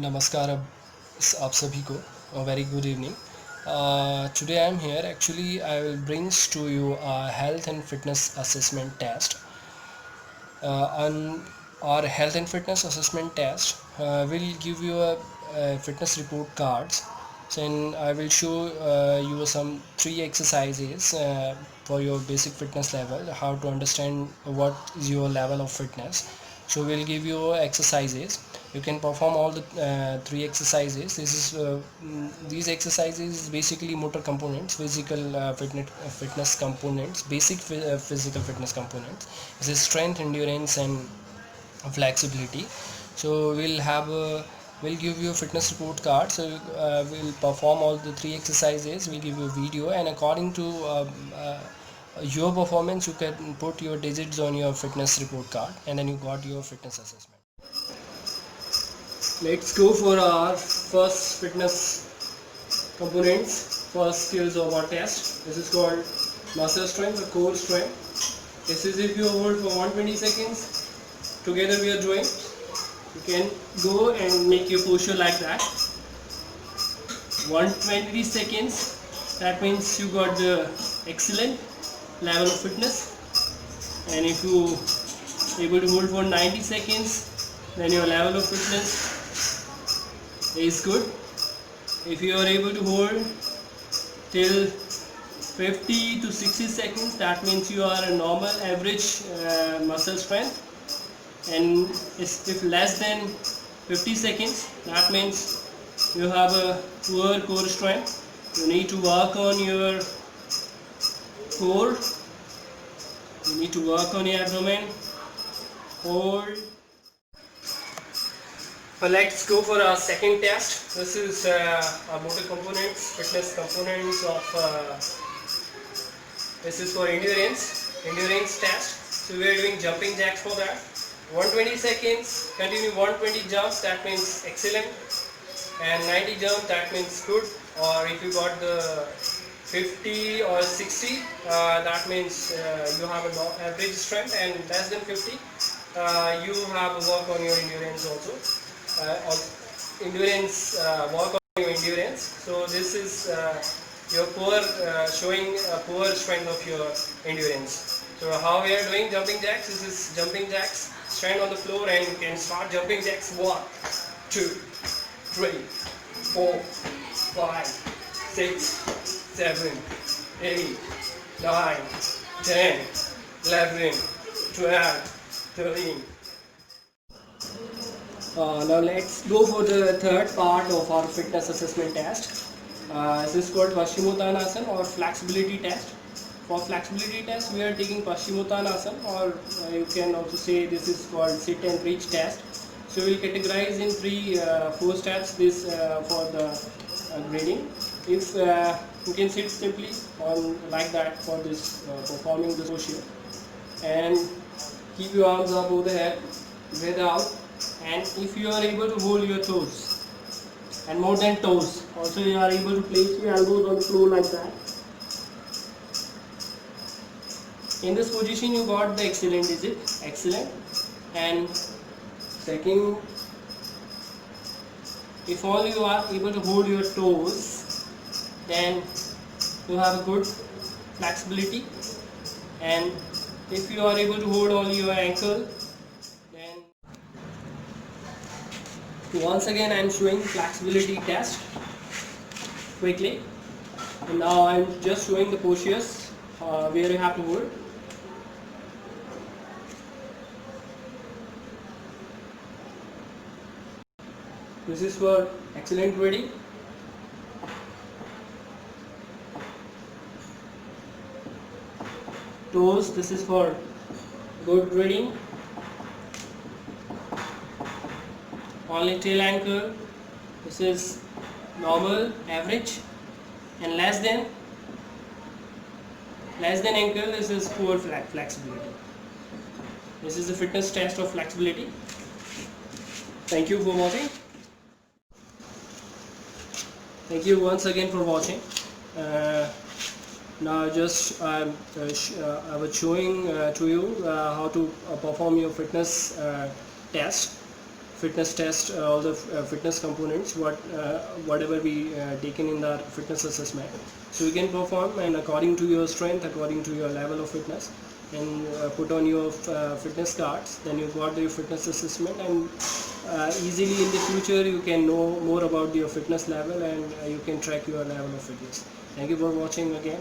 नमस्कार आप सभी को very good evening today I'm here actually I will brings to you a health and fitness assessment test on our health and fitness assessment test will give you a fitness report cards. So I will show you some three exercises for your basic fitness level, how to understand what is your level of fitness. So we'll give you exercises. You can perform all the three exercises. These exercises basically motor components, physical fitness components, basic physical fitness components. This is strength, endurance, and flexibility. So we'll give you a fitness report card. So we'll perform all the three exercises. We'll give you a video, and according to your performance, you can put your digits on your fitness report card, and then you got your fitness assessment. Let's go for our first fitness components, first skills of our test. This is called muscle strength or core strength. This is if you hold for 120 seconds. Together we are doing. You can go and make your posture like that. 120 seconds. That means you got the excellent level of fitness. And if you able to hold for 90 seconds, then your level of fitness is good. If you are able to hold till 50 to 60 seconds, that means you are a normal average muscle strength. And if less than 50 seconds, that means you have a poor core strength. You need to work on your core. You need to work on your abdomen. Hold. Let's go for our second test. This is our motor components, fitness components of. This is for endurance test. So we are doing jumping jacks for that. 120 seconds, continue 120 jumps, that means excellent, and 90 jumps, that means good. Or if you got the 50 or 60, that means you have an average strength, and less than 50, you have a work on your endurance also. Work on your endurance. So this is your poor showing a poor strength of your endurance. So how we are doing jumping jacks? This is jumping jacks. Stand on the floor and you can start jumping jacks. 1, 2, 3, 4, 5, 6, 7, 8, 9, 10, 11, 12, 13. Now let's go for the third part of our fitness assessment test. This is called Paschimottanasana or flexibility test. For flexibility test, we are taking Paschimottanasana, or you can also say this is called sit and reach test. So we will categorize in four steps this for the grading. If you can sit simply on like that for this performing this posture, and keep your arms up over the head, breathe out, and if you are able to hold your toes, and more than toes, also you are able to place your elbows on the floor like that. In this position you got the excellent digit, excellent. And second, if only you are able to hold your toes, then you have a good flexibility. And if you are able to hold only your ankle, then once again I am showing flexibility test quickly. And now I am just showing the postures where you have to hold. This is for excellent grading. Toes, this is for good grading. Only tail ankle, this is normal, average. And less than ankle, this is poor flexibility. This is the fitness test of flexibility. Thank you for watching. Thank you once again for watching. Now just I was showing to you how to perform your fitness test fitness test all the fitness components whatever we taken in the fitness assessment. So you can perform, and according to your strength, according to your level of fitness, and put on your fitness cards, then you got your fitness assessment, and easily in the future you can know more about your fitness level, and you can track your level of fitness. Thank you for watching again.